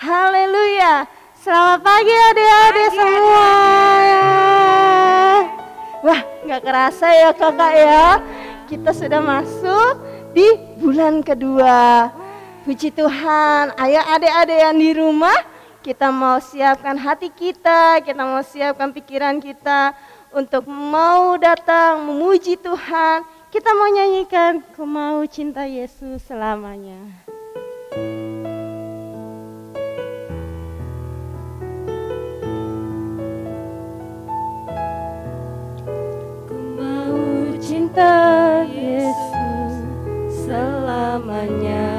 Haleluya. Selamat pagi adik-adik semua. Wah, gak kerasa ya kakak ya. Kita sudah masuk di bulan kedua. Puji Tuhan. Ayo adik-adik yang di rumah, kita mau siapkan hati kita mau siapkan pikiran kita untuk mau datang memuji Tuhan. Kita mau nyanyikan, ku mau cinta Yesus selamanya. Ku mau cinta Yesus selamanya.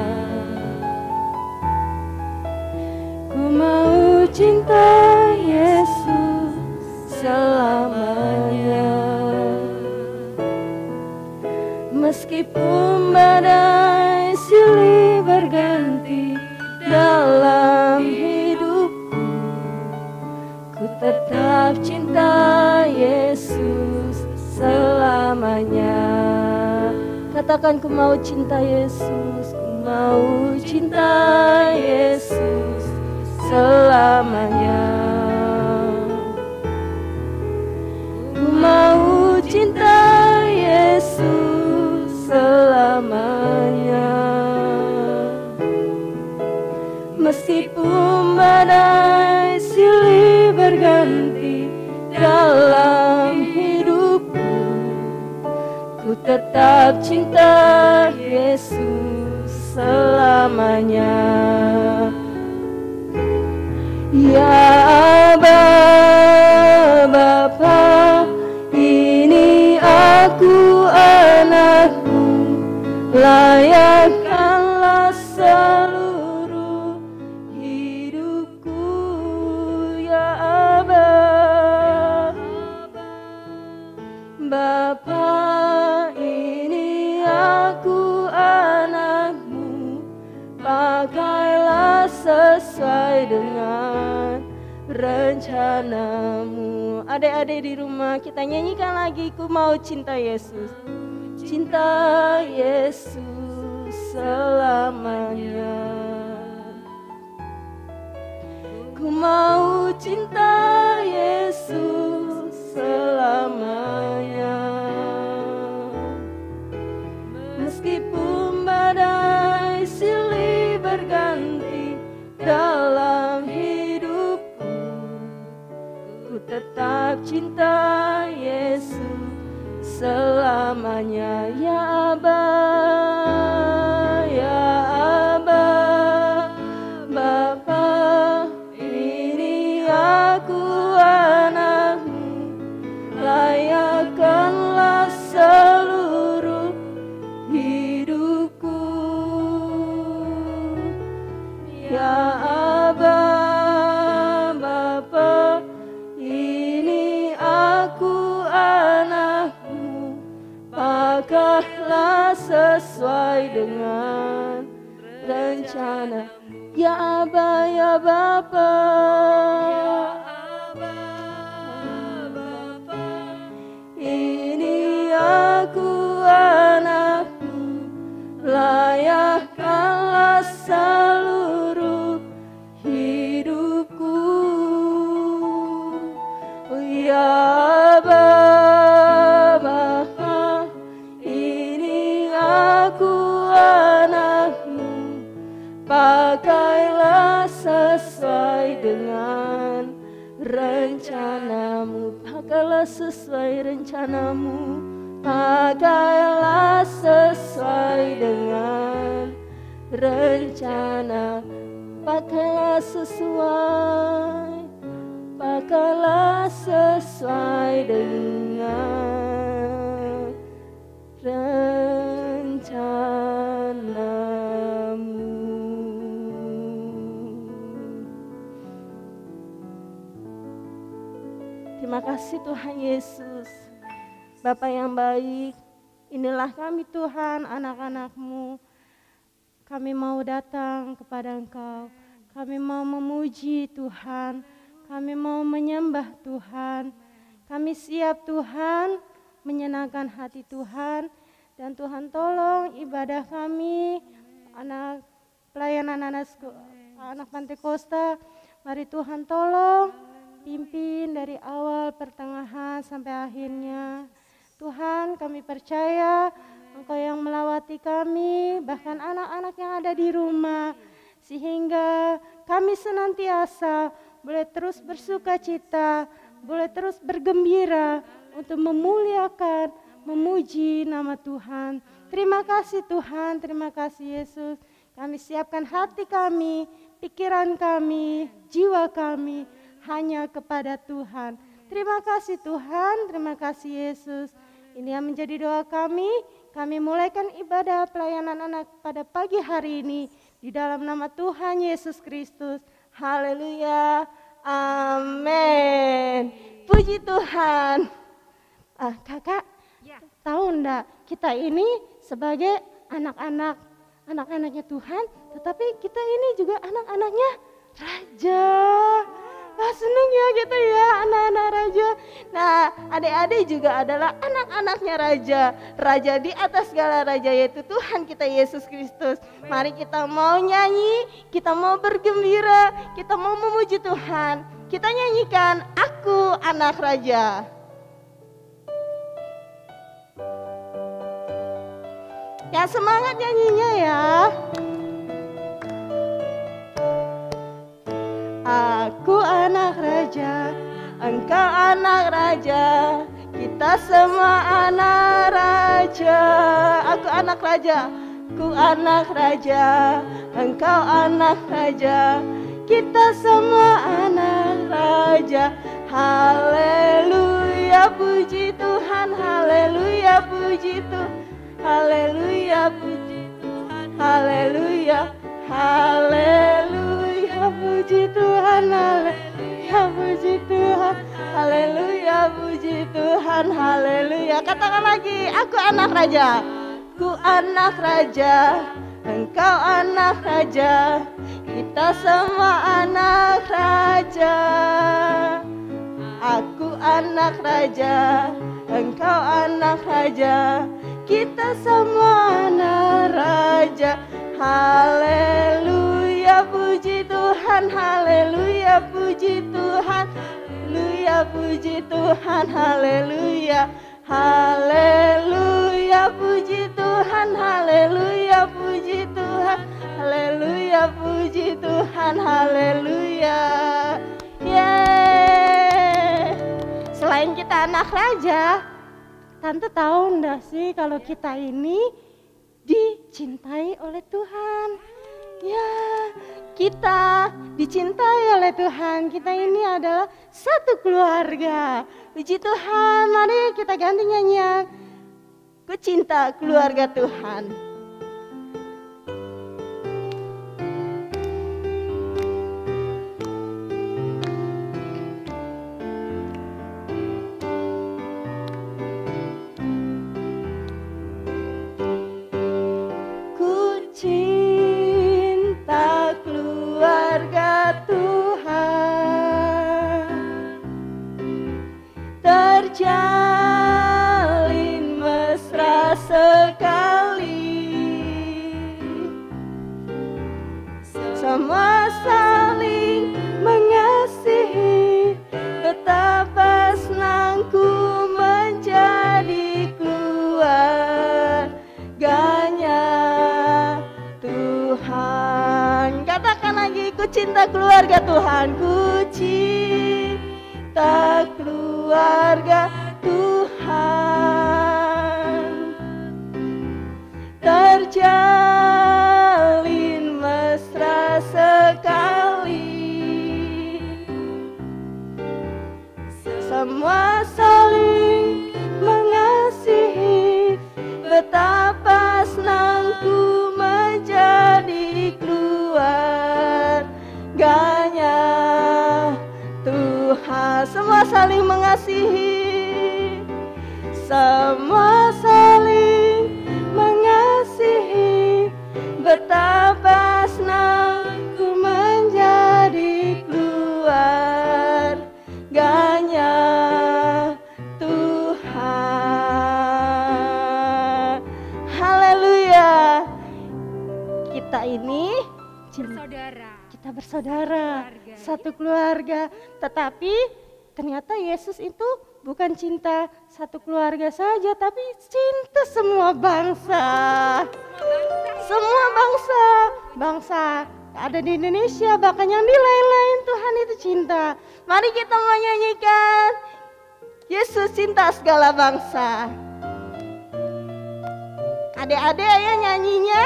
Ku mau cinta Yesus selamanya. Meskipun badai silih berganti dalam hidupku, ku tetap cinta Yesus selamanya. Katakan, ku mau cinta Yesus, ku mau cinta Yesus selamanya. Ku mau cinta Yesus selamanya. Meskipun badai silih berganti dalam hidupku, ku tetap cinta Yesus selamanya. Ya Aba, Bapa, ini aku anakmu, layakkanlah seluruh hidupku. Ya Aba, Bapa, ini aku anakmu, pakailah sesuai dengan rencanamu. Adik-adik di rumah, kita nyanyikan lagi, ku mau cinta Yesus, cinta Yesus selamanya. Ku mau cinta Yesus selamanya. Meskipun badai silih berganti dalam hidupku, ku tetap cinta Yesus selamanya. Ya Aba, ya Aba, Bapa, ini aku anakmu, layakkanlah seluruh hidupku. Ya Aba, Bapa, ini aku anakmu, pakailah sesuai dengan rencana. Ya Aba, ya Bapa, ini aku anakmu, layakkanlah seluruh hidupku. Ya Aba, Bapa, ini aku anakmu, pakailah sesuai dengan rencanamu. Pakailah sesuai rencanamu, pakailah sesuai dengan rencana. Pakailah sesuai, pakailah sesuai dengan rencanamu. Terima kasih Tuhan Yesus, Bapa yang baik. Inilah kami Tuhan, anak-anak-Mu. Kami mau datang kepada Engkau. Kami mau memuji Tuhan. Kami mau menyembah Tuhan. Kami siap Tuhan menyenangkan hati Tuhan. Dan Tuhan tolong ibadah kami, pelayanan anak Pantai Kosta. Mari Tuhan tolong pimpin dari awal, pertengahan sampai akhirnya. Tuhan, kami percaya Engkau yang melawati kami, bahkan anak-anak yang ada di rumah, sehingga kami senantiasa boleh terus bersuka cita, boleh terus bergembira untuk memuliakan, memuji nama Tuhan. Terima kasih Tuhan, terima kasih Yesus. Kami siapkan hati kami, pikiran kami, jiwa kami hanya kepada Tuhan. Terima kasih Tuhan, terima kasih Yesus. Ini yang menjadi doa kami. Kami mulaikan ibadah pelayanan anak pada pagi hari ini di dalam nama Tuhan Yesus Kristus. Haleluya. Amin. Puji Tuhan. Kakak, tahu enggak, kita ini sebagai anak-anaknya Tuhan, tetapi kita ini juga anak-anaknya Raja. Senang ya kita ya, anak-anak Raja. Nah, adik-adik juga adalah anak-anaknya Raja. Raja di atas segala raja, yaitu Tuhan kita Yesus Kristus. Mari kita mau nyanyi, kita mau bergembira, kita mau memuji Tuhan. Kita nyanyikan Aku Anak Raja. Ya, semangat nyanyinya ya. Aku anak raja, engkau anak raja, kita semua anak raja. Aku anak raja, ku anak raja, engkau anak raja, kita semua anak raja. Haleluya, puji Tuhan, haleluya, puji Tuhan, haleluya, puji Tuhan, haleluya, haleluya. Puji Tuhan, haleluya, puji Tuhan, haleluya, puji Tuhan, haleluya. Katakan lagi, aku anak raja, ku anak raja, engkau anak raja, kita semua anak raja. Aku anak raja, engkau anak raja, kita semua anak raja. Haleluya, puji Tuhan, haleluya, puji Tuhan, haleluya, puji Tuhan, haleluya, haleluya, puji Tuhan, haleluya, puji Tuhan, haleluya, puji Tuhan, haleluya. Yeay. Selain kita anak raja, Tante tahu enggak sih kalau kita ini dicintai oleh Tuhan? Ya, kita dicintai oleh Tuhan. Kita ini adalah satu keluarga. Puji Tuhan, mari kita ganti nyanyian. Ku cinta keluarga Tuhan. Terjalin mesra sekali, semua saling mengasihi, betapa senangku menjadi keluarganya Tuhan. Katakan lagi, ku cinta keluarga Tuhan, ku cinta keluarga Tuhan. Terjalin mesra sekali, semua saling mengasihi, betapa senangku menjadi keluarganya Tuhan. Semua saling mengasihi, semua saling mengasihi, betapa senangku menjadi keluarganya Tuhan. Haleluya. Kita ini bersaudara. Kita satu keluarga. Tetapi ternyata Yesus itu bukan cinta satu keluarga saja, tapi cinta semua bangsa. Semua bangsa ada di Indonesia, bahkan yang di lain-lain, Tuhan itu cinta. Mari kita menyanyikan Yesus cinta segala bangsa. Adik-adik ayo nyanyinya,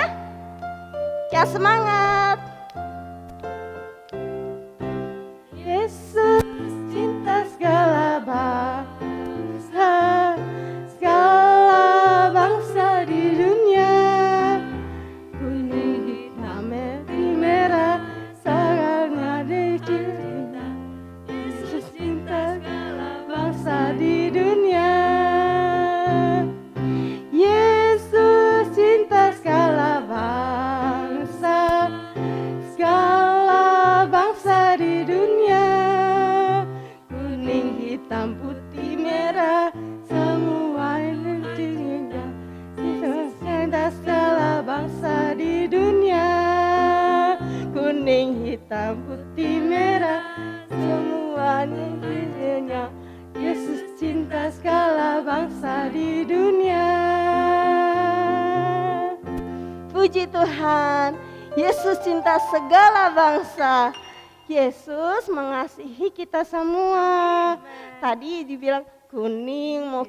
ya semangat. Yesus cinta segala bangsa, segala bangsa di dunia. Kuning, hitam, merah, sangat dicinta. Yesus cinta segala bangsa di dunia. Yesus cinta segala bangsa, segala bangsa di dunia. Kuning, hitam, putih, merah, semua intinya. Yesus cinta segala bangsa di dunia. Kuning, hitam, putih, merah, semuanya intinya. Yesus cinta segala bangsa di dunia. Puji Tuhan, Yesus cinta segala bangsa. Yesus mengasihi kita semua. Tadi dibilang kuning, mau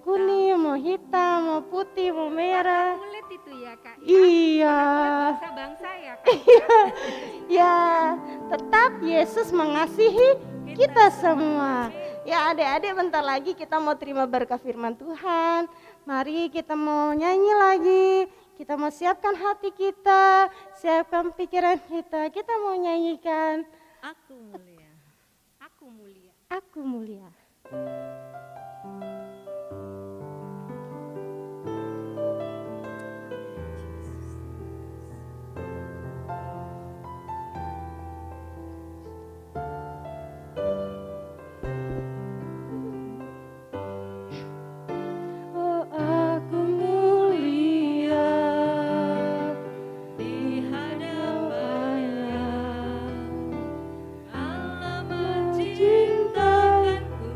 hitam, mau putih, mau merah. Kulit itu ya Kak. Iya. Bangsa-bangsa ya Kak. Ya, tetap Yesus mengasihi kita semua. Ya adik-adik, bentar lagi kita mau terima berkat firman Tuhan. Mari kita mau nyanyi lagi. Kita mau siapkan hati kita, siapkan pikiran kita. Kita mau nyanyikan Aku mulia, aku mulia, aku mulia. Oh aku mulia di hadapannya. Allah mencintakanku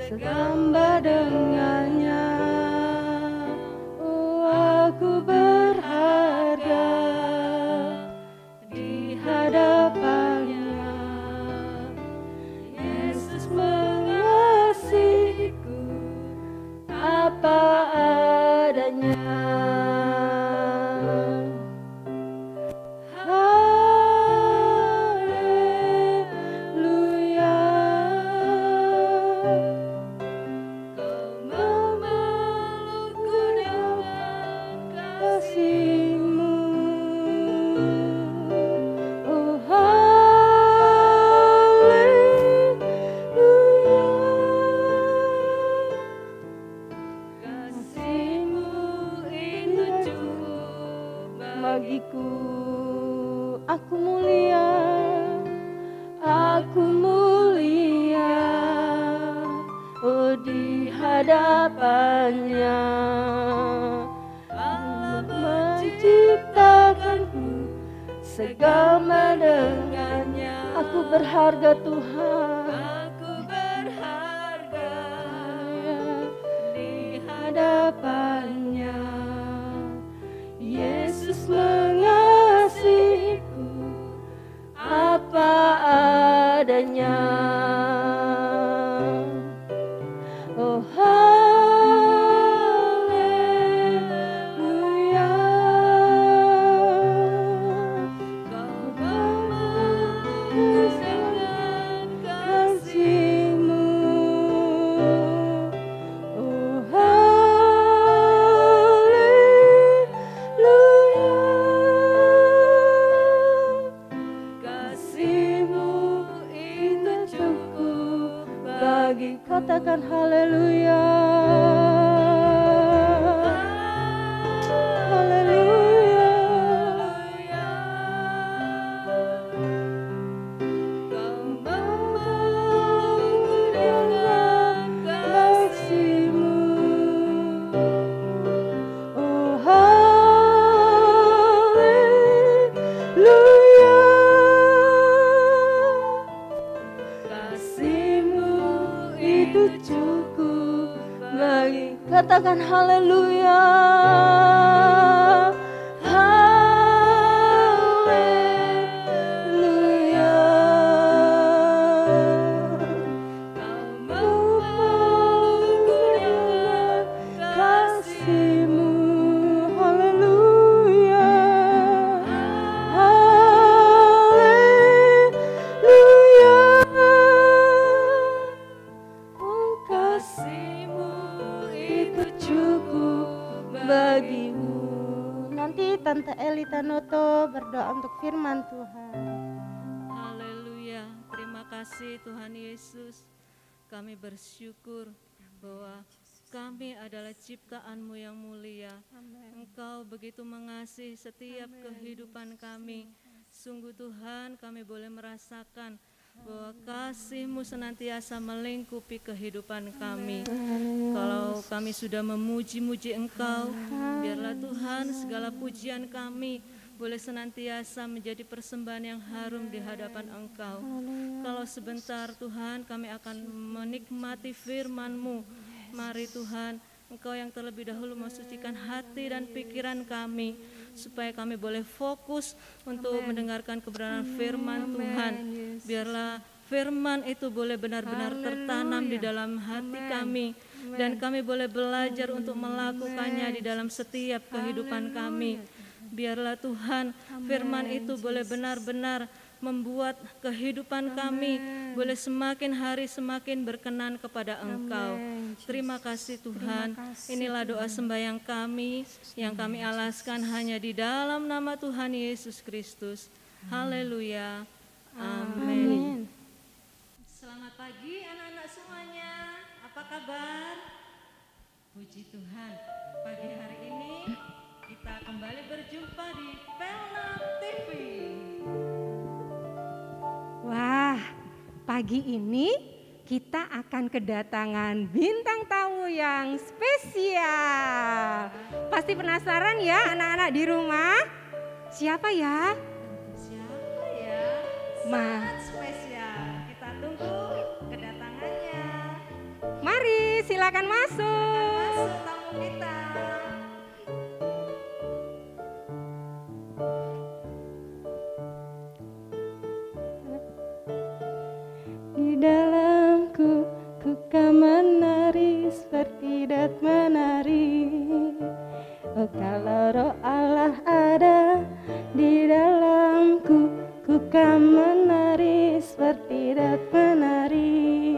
Segambar dengannya. Oh aku berharga di hadapannya. Yesus mengasihiku apa adanya. Haleluya. Kau memelukku dengan kasih-Mu. Oh haleluya. Kasih-Mu itu cukup bagiku. Aku mulia, aku mulia. Oh di hadapannya. Allah menciptakanku segambar dengannya. Aku berharga Tuhan. Aku berharga di hadapannya. Yesus mengasihiku apa adanya. Oh haleluya. Kau memelukku dengan kasih-Mu. Oh haleluya. Kasih-Mu itu cukup bagi. Katakan haleluya. Haleluya. Kau memelukku dengan kasih-Mu. Oh haleluya. cukup bagi. Katakan haleluya. Haleluya. Kau memperlukan kasih-Mu. Haleluya. Haleluya. Oh, kasih-Mu itu cukup bagimu. Nanti Tante Elita Noto berdoa untuk firman Tuhan. Haleluya, terima kasih Tuhan Yesus. Kami bersyukur bahwa kami adalah ciptaan-Mu yang mulia. Engkau begitu mengasihi setiap kehidupan kami. Sungguh Tuhan, kami boleh merasakan bahwa kasih-Mu senantiasa melingkupi kehidupan kami. Kalau kami sudah memuji-muji Engkau, biarlah Tuhan segala pujian kami boleh senantiasa menjadi persembahan yang harum di hadapan Engkau. Kalau sebentar Tuhan kami akan menikmati firman-Mu. Mari Tuhan, Engkau yang terlebih dahulu mensucikan hati dan pikiran kami, supaya kami boleh fokus untuk mendengarkan kebenaran firman Tuhan. Biarlah firman itu boleh benar-benar tertanam di dalam hati kami, dan kami boleh belajar untuk melakukannya di dalam setiap kehidupan kami. Biarlah Tuhan, firman itu boleh benar-benar membuat kehidupan kami boleh semakin hari semakin berkenan kepada Engkau. Terima kasih Tuhan. Inilah doa sembahyang kami yang kami alaskan hanya di dalam nama Tuhan Yesus Kristus. Haleluya. Amin. Selamat pagi anak-anak semuanya. Apa kabar? Puji Tuhan. Pagi hari ini kita kembali berjumpa di Pelnap TV. Wah, pagi ini kita akan kedatangan bintang tamu yang spesial. Pasti penasaran ya anak-anak di rumah? Siapa ya? Siapa ya? Sangat spesial. Kita tunggu kedatangannya. Mari silakan masuk. Masuk tamu kita. Di dalamku, ku kan menari seperti dat menari. Oh, kalau roh Allah ada di dalamku, ku kan menari seperti dat menari.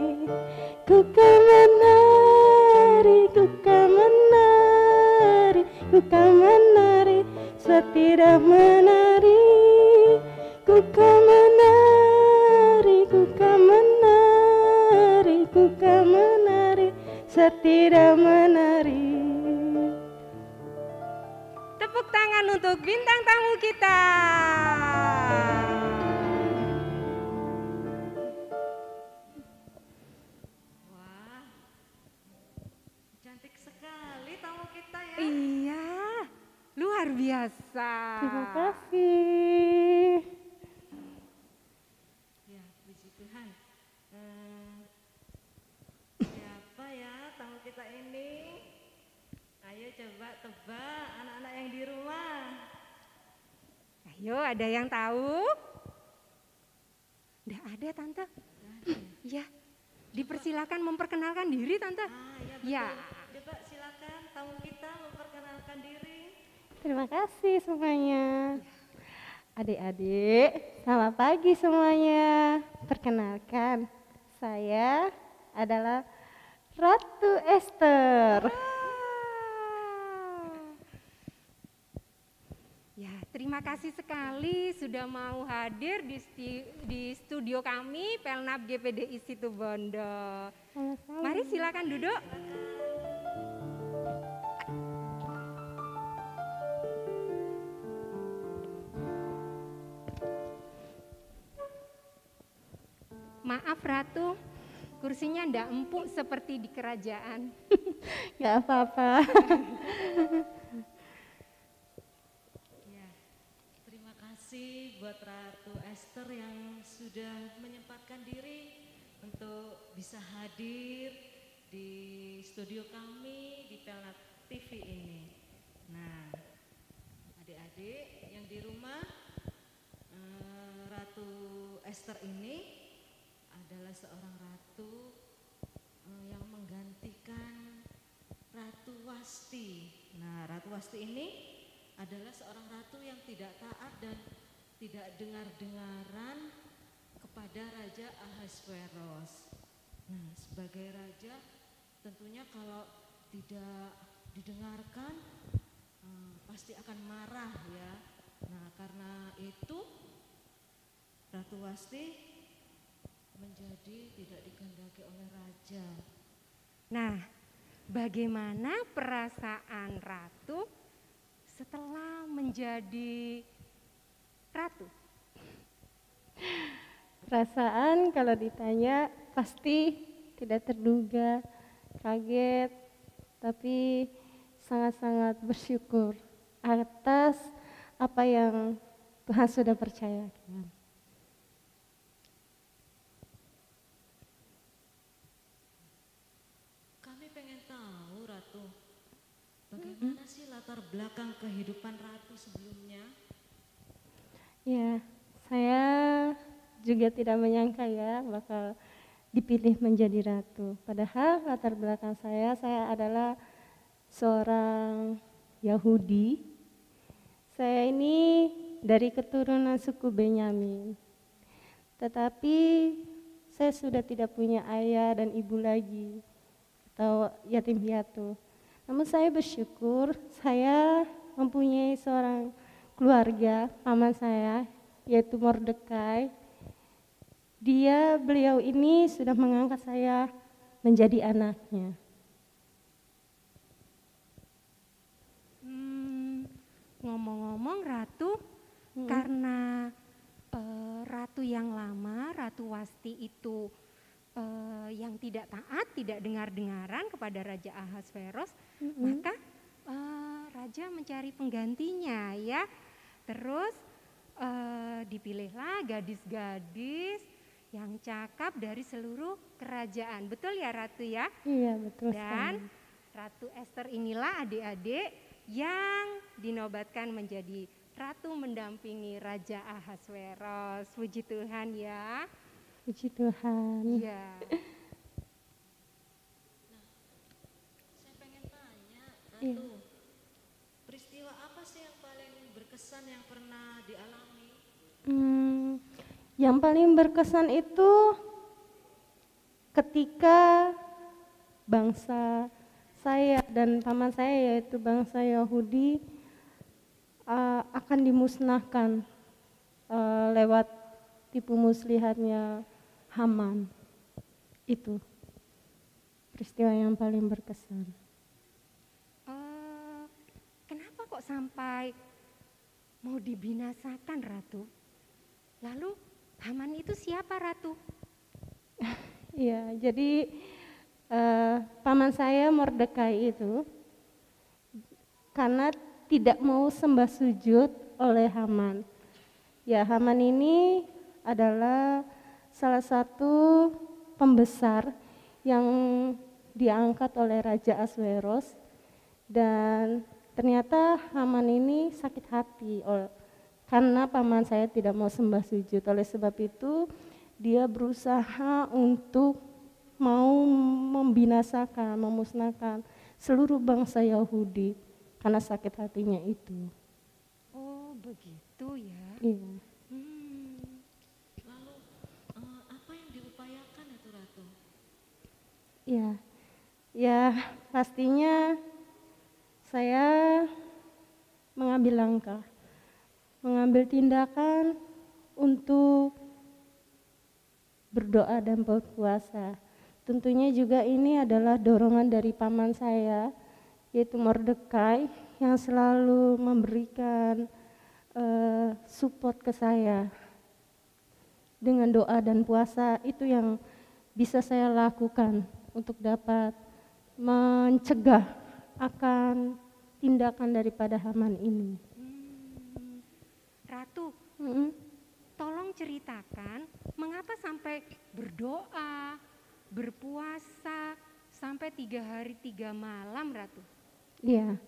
Ku kan menari, ku kan menari, ku kan menari seperti dat menari. Ku kan menari, ku kan menari, ku kan menari seperti dat menari. Tepuk tangan untuk bintang tamu kita. Wah, cantik sekali tamu kita ya. Iya, luar biasa. Terima kasih. Ya, puji Tuhan. Siapa ya tamu kita ini? Ayo coba tebak anak-anak yang di rumah. Ayo, ada yang tahu? Nggak ada, Tante. Ya, dipersilakan memperkenalkan diri, Tante. Ya, Ya. betul. Coba silakan tamu kita memperkenalkan diri. Terima kasih semuanya. Adik-adik, selamat pagi semuanya. Perkenalkan, saya adalah Ratu Esther. Ya, terima kasih sekali sudah mau hadir di studio kami Pelnap GPDI Situbondo. Sama-sama. Mari silakan duduk. Maaf Ratu, kursinya ndak empuk seperti di kerajaan. Gak apa-apa. Ya, terima kasih buat Ratu Esther yang sudah menyempatkan diri untuk bisa hadir di studio kami di Pelnap TV ini. Nah, adik-adik yang di rumah, Ratu Esther ini adalah seorang ratu yang menggantikan Ratu Wasti. Nah, Ratu Wasti ini adalah seorang ratu yang tidak taat dan tidak dengar-dengaran kepada Raja Ahasveros. Nah, sebagai raja tentunya kalau tidak didengarkan pasti akan marah ya. Nah, karena itu Ratu Wasti menjadi tidak dikehendaki oleh raja. Nah, bagaimana perasaan ratu setelah menjadi ratu? Perasaan kalau ditanya pasti tidak terduga, kaget, tapi sangat-sangat bersyukur atas apa yang Tuhan sudah percayakan. Kami pengen tahu Ratu, bagaimana sih latar belakang kehidupan Ratu sebelumnya? Ya, saya juga tidak menyangka ya bakal dipilih menjadi ratu. Padahal latar belakang saya adalah seorang Yahudi. Saya ini dari keturunan suku Benyamin. Tetapi saya sudah tidak punya ayah dan ibu lagi atau yatim piatu. Namun saya bersyukur saya mempunyai seorang keluarga, paman saya yaitu Mordekai. Beliau ini sudah mengangkat saya menjadi anaknya. Ngomong-ngomong Ratu, karena Ratu yang lama, Ratu Wasti itu yang tidak taat, tidak dengar-dengaran kepada Raja Ahasveros, maka Raja mencari penggantinya ya. Terus dipilihlah gadis-gadis yang cakap dari seluruh kerajaan. Betul ya Ratu ya? Iya, betul. Dan sekali. Ratu Esther inilah adik-adik yang dinobatkan menjadi ratu mendampingi Raja Ahasveros. Puji Tuhan ya. Puji Tuhan. Iya. Nah, saya pengen tanya Ratu, peristiwa apa sih yang paling berkesan yang pernah dialami? Yang paling berkesan itu ketika bangsa saya dan paman saya yaitu bangsa Yahudi akan dimusnahkan lewat tipu muslihatnya Haman. Itu peristiwa yang paling berkesan. Kenapa kok sampai mau dibinasakan Ratu? Lalu Haman itu siapa Ratu? Iya, jadi paman saya Mordekai itu karena tidak mau sembah sujud oleh Haman. Ya, Haman ini adalah salah satu pembesar yang diangkat oleh Raja Ahasveros, dan ternyata Haman ini sakit hati karena paman saya tidak mau sembah sujud. Oleh sebab itu dia berusaha untuk mau membinasakan, memusnahkan seluruh bangsa Yahudi karena sakit hatinya itu. Oh begitu ya. Iya. Lalu apa yang diupayakan itu Ratu? Ya pastinya saya mengambil langkah, mengambil tindakan untuk berdoa dan berpuasa. Tentunya juga ini adalah dorongan dari paman saya, yaitu Mordekai, yang selalu memberikan support ke saya. Dengan doa dan puasa itu yang bisa saya lakukan untuk dapat mencegah akan tindakan daripada Haman ini. Ratu, tolong ceritakan mengapa sampai berdoa, berpuasa, sampai 3 hari 3 malam, Ratu. Iya.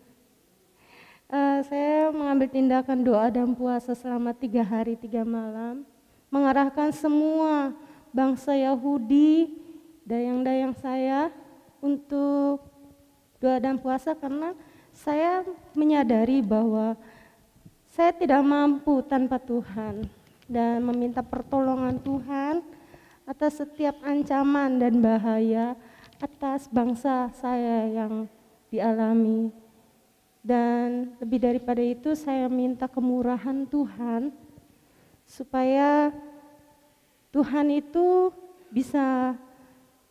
Saya mengambil tindakan doa dan puasa selama 3 hari 3 malam, mengarahkan semua bangsa Yahudi, dayang-dayang saya untuk doa dan puasa karena saya menyadari bahwa saya tidak mampu tanpa Tuhan dan meminta pertolongan Tuhan atas setiap ancaman dan bahaya atas bangsa saya yang dialami. Dan lebih daripada itu saya minta kemurahan Tuhan supaya Tuhan itu bisa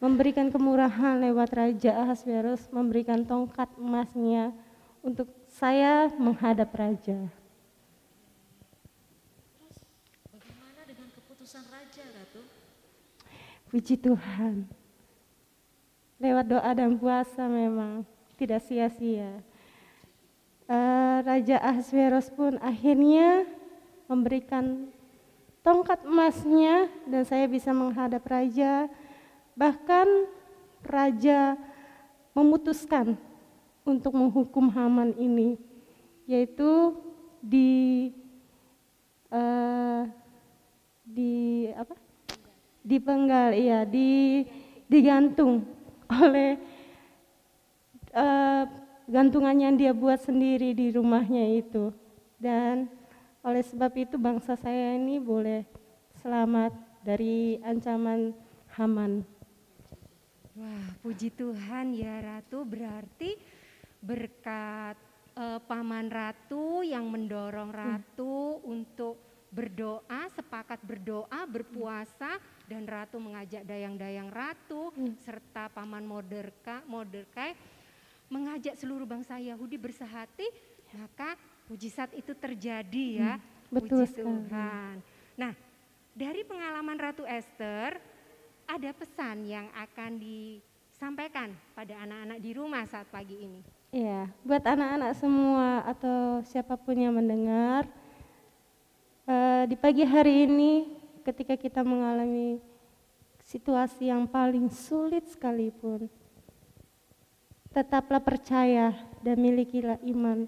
memberikan kemurahan lewat Raja Ahasverus, memberikan tongkat emasnya untuk saya menghadap Raja. Terus bagaimana dengan keputusan Raja, Ratu? Puji Tuhan, lewat doa dan puasa memang tidak sia-sia. Raja Ahasverus pun akhirnya memberikan tongkat emasnya dan saya bisa menghadap Raja. Bahkan Raja memutuskan untuk menghukum Haman ini, yaitu dipenggal, ya, digantung oleh gantungan yang dia buat sendiri di rumahnya itu. Dan oleh sebab itu bangsa saya ini boleh selamat dari ancaman Haman. Wah, puji Tuhan ya Ratu, berarti berkat Paman Ratu yang mendorong Ratu untuk berdoa, sepakat berdoa, berpuasa, dan Ratu mengajak dayang-dayang Ratu serta Paman Mordekai mengajak seluruh bangsa Yahudi bersehati, maka mujizat itu terjadi ya. Betul Puji Tuhan. Nah, dari pengalaman Ratu Esther, ada pesan yang akan disampaikan pada anak-anak di rumah saat pagi ini. Iya, buat anak-anak semua atau siapapun yang mendengar, di pagi hari ini ketika kita mengalami situasi yang paling sulit sekalipun, tetaplah percaya dan milikilah iman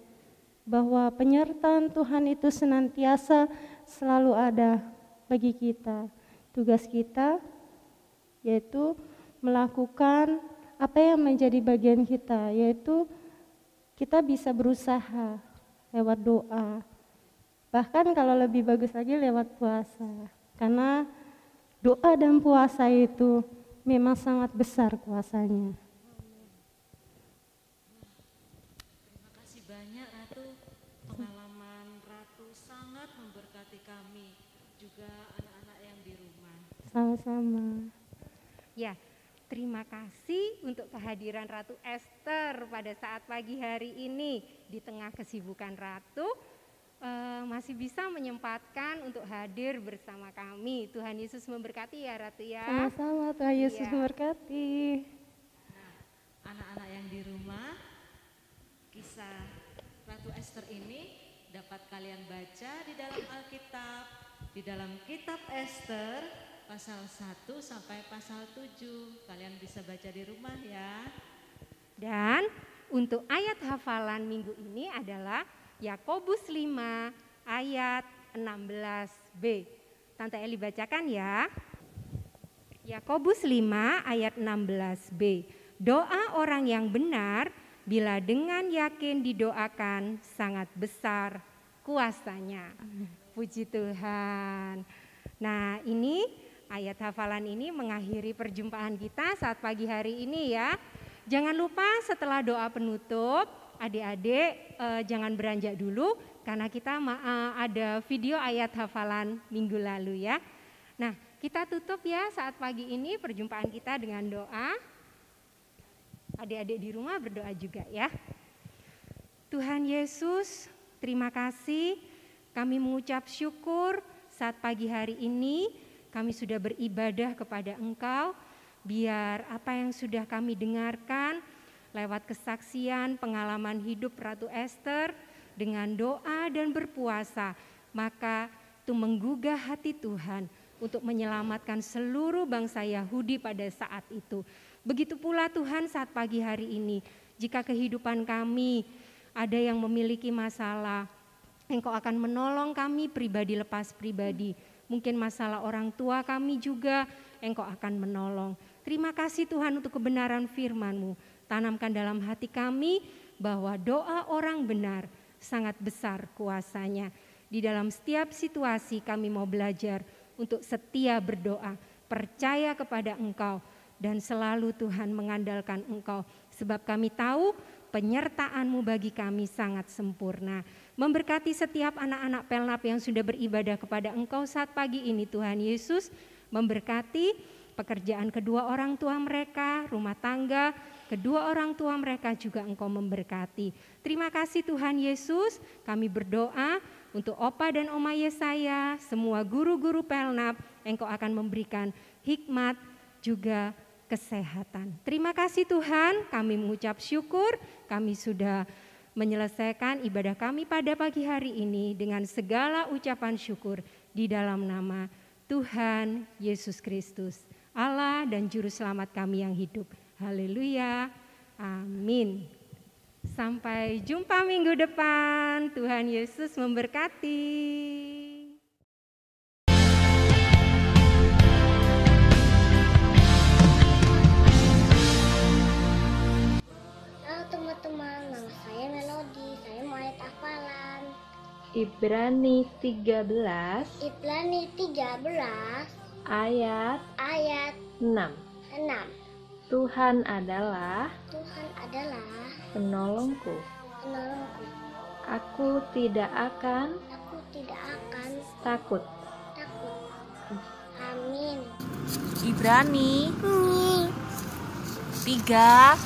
bahwa penyertaan Tuhan itu senantiasa selalu ada bagi kita. Tugas kita yaitu melakukan apa yang menjadi bagian kita, yaitu kita bisa berusaha lewat doa. Bahkan kalau lebih bagus lagi lewat puasa. Karena doa dan puasa itu memang sangat besar kuasanya. Terima kasih banyak Ratu, pengalaman Ratu sangat memberkati kami, juga anak-anak yang di rumah. Sama-sama. Ya, terima kasih untuk kehadiran Ratu Esther pada saat pagi hari ini. Di tengah kesibukan Ratu, masih bisa menyempatkan untuk hadir bersama kami. Tuhan Yesus memberkati ya Ratu ya. Sama-sama, Tuhan Yesus Iya. memberkati. Nah, anak-anak yang di rumah, kisah Ratu Esther ini dapat kalian baca di dalam Alkitab, di dalam kitab Esther pasal 1 sampai pasal 7. Kalian bisa baca di rumah ya. Dan untuk ayat hafalan minggu ini adalah Yakobus 5 ayat 16b. Tante Eli bacakan ya. Yakobus 5 ayat 16b. Doa orang yang benar bila dengan yakin didoakan sangat besar kuasanya. Puji Tuhan. Nah, ini ayat hafalan ini mengakhiri perjumpaan kita saat pagi hari ini ya. Jangan lupa setelah doa penutup, adik-adik jangan beranjak dulu karena kita ada video ayat hafalan minggu lalu ya. Nah, kita tutup ya saat pagi ini perjumpaan kita dengan doa. Adik-adik di rumah berdoa juga ya. Tuhan Yesus, terima kasih. Kami mengucap syukur saat pagi hari ini kami sudah beribadah kepada Engkau. Biar apa yang sudah kami dengarkan lewat kesaksian pengalaman hidup Ratu Esther dengan doa dan berpuasa, maka itu menggugah hati Tuhan untuk menyelamatkan seluruh bangsa Yahudi pada saat itu. Begitu pula Tuhan saat pagi hari ini, jika kehidupan kami ada yang memiliki masalah, Engkau akan menolong kami pribadi lepas pribadi. Mungkin masalah orang tua kami juga Engkau akan menolong. Terima kasih Tuhan untuk kebenaran firman-Mu. Tanamkan dalam hati kami bahwa doa orang benar sangat besar kuasanya. Di dalam setiap situasi kami mau belajar untuk setia berdoa, percaya kepada Engkau, dan selalu Tuhan mengandalkan Engkau. Sebab kami tahu penyertaan-Mu bagi kami sangat sempurna. Memberkati setiap anak-anak Pelnap yang sudah beribadah kepada Engkau saat pagi ini Tuhan Yesus. Memberkati pekerjaan kedua orang tua mereka, rumah tangga, kedua orang tua mereka juga Engkau memberkati. Terima kasih Tuhan Yesus, kami berdoa untuk Opa dan Oma Yesaya, semua guru-guru Pelnap, Engkau akan memberikan hikmat juga kesehatan. Terima kasih Tuhan, kami mengucap syukur, kami sudah menyelesaikan ibadah kami pada pagi hari ini dengan segala ucapan syukur di dalam nama Tuhan Yesus Kristus, Allah dan Juru Selamat kami yang hidup. Haleluya, amin. Sampai jumpa minggu depan, Tuhan Yesus memberkati. Teman-teman, nama saya Melody. Saya mau ayat hafalan. Ibrani 13 ayat 6. Tuhan adalah penolongku. Aku tidak akan takut. Amin. Ibrani 13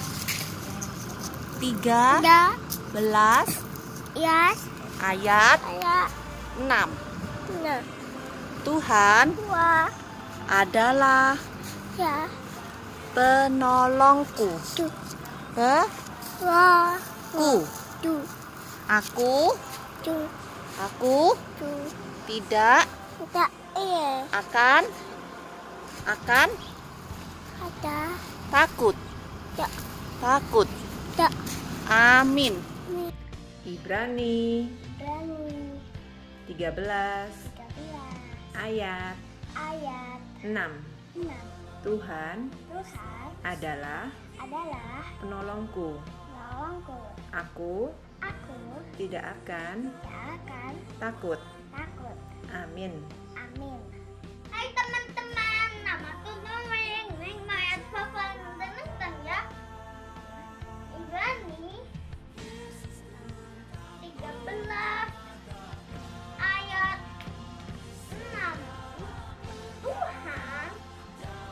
ayat 6. Tuhan adalah penolongku. Aku tidak akan takut. Amin. Ibrani 13 ayat 6. Tuhan adalah penolongku. Aku tidak akan takut. Amin. Hai teman-teman, namaku Noeng. Neng mayat hafalan tentang ya. Ibrani 13 ayat 6. Tuhan adalah penolongku. Aku tidak akan takut.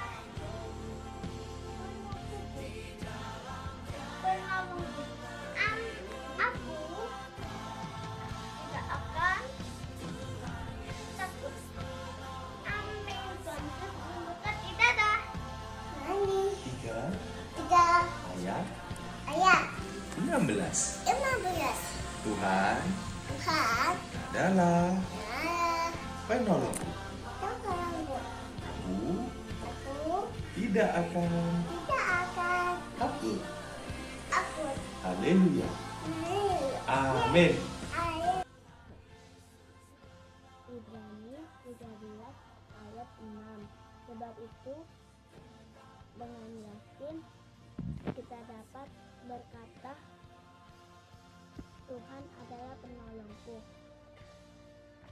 Amin. Tuhan Yesus memberkati. Dadah. Ayat 16. 15. Tuhan Tuhan adalah penolongku. Aku tidak akan takut. Haleluya. Amin. Ibrani 13 ayat 6. Sebab itu dengan yakin kita dapat berkata, Tuhan adalah penolongku.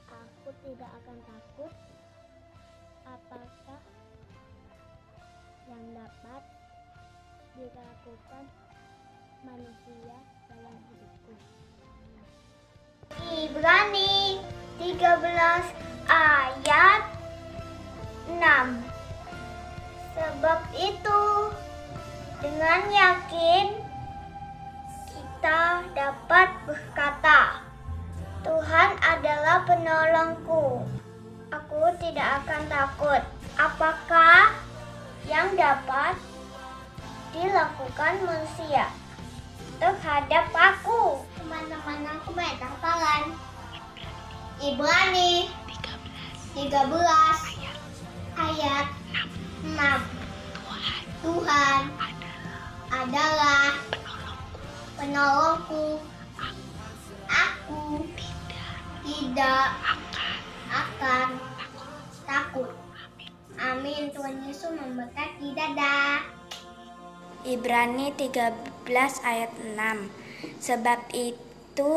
Aku tidak akan takut. Apakah yang dapat dilakukan manusia dalam hidupku? Ibrani 13 ayat 6. Sebab itu dengan yakin kita dapat berkata, Tuhan adalah penolongku. Aku tidak akan takut. Apakah yang dapat dilakukan manusia terhadap aku? Teman-teman, aku main hafalan. Ibrani 13 ayat 6. Tuhan adalah penolongku. Aku tidak akan takut. Amin. Tuhan Yesus memberkati. Dadah. Ibrani 13 ayat 6. Sebab itu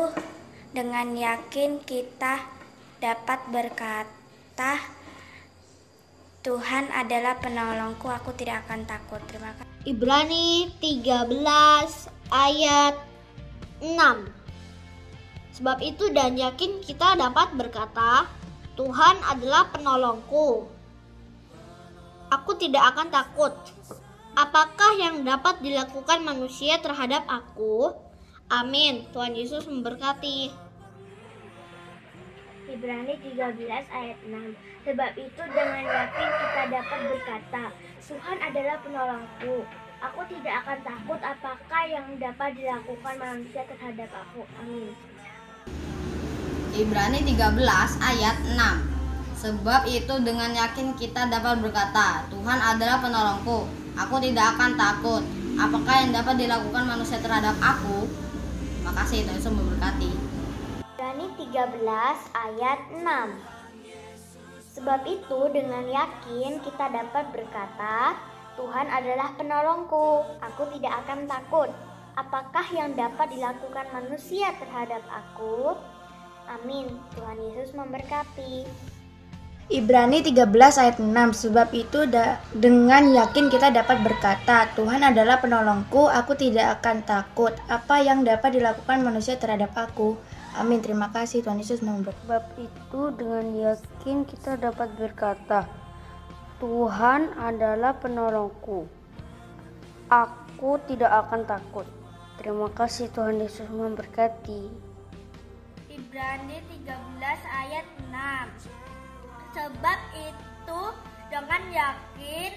dengan yakin kita dapat berkata, Tuhan adalah penolongku, aku tidak akan takut. Terima kasih. Ibrani 13 ayat 6. Sebab itu dan yakin kita dapat berkata, Tuhan adalah penolongku. Aku tidak akan takut. Apakah yang dapat dilakukan manusia terhadap aku? Amin. Tuhan Yesus memberkati. Ibrani 13 ayat 6. Sebab itu dengan yakin kita dapat berkata, Tuhan adalah penolongku. Aku tidak akan takut apakah yang dapat dilakukan manusia terhadap aku. Amin. Ibrani 13 ayat 6. Sebab itu dengan yakin kita dapat berkata, Tuhan adalah penolongku. Aku tidak akan takut. Apakah yang dapat dilakukan manusia terhadap aku? Terima kasih, Tuhan Yesus memberkati. Ibrani 13 ayat 6. Sebab itu dengan yakin kita dapat berkata, Tuhan adalah penolongku. Aku tidak akan takut. Apakah yang dapat dilakukan manusia terhadap aku? Amin. Tuhan Yesus memberkati. Ibrani 13 ayat 6. Sebab itu dengan yakin kita dapat berkata, Tuhan adalah penolongku, aku tidak akan takut. Apa yang dapat dilakukan manusia terhadap aku? Amin. Terima kasih, Tuhan Yesus memberkati. Sebab itu dengan yakin kita dapat berkata, Tuhan adalah penolongku, aku tidak akan takut. Terima kasih, Tuhan Yesus memberkati. Ibrani 13 ayat 6. Sebab itu dengan yakin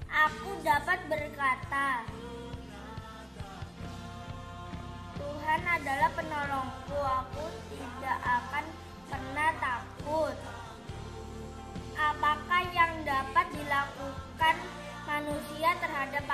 aku dapat berkata, Tuhan adalah penolongku, aku tidak akan pernah takut. Apakah yang dapat dilakukan manusia terhadap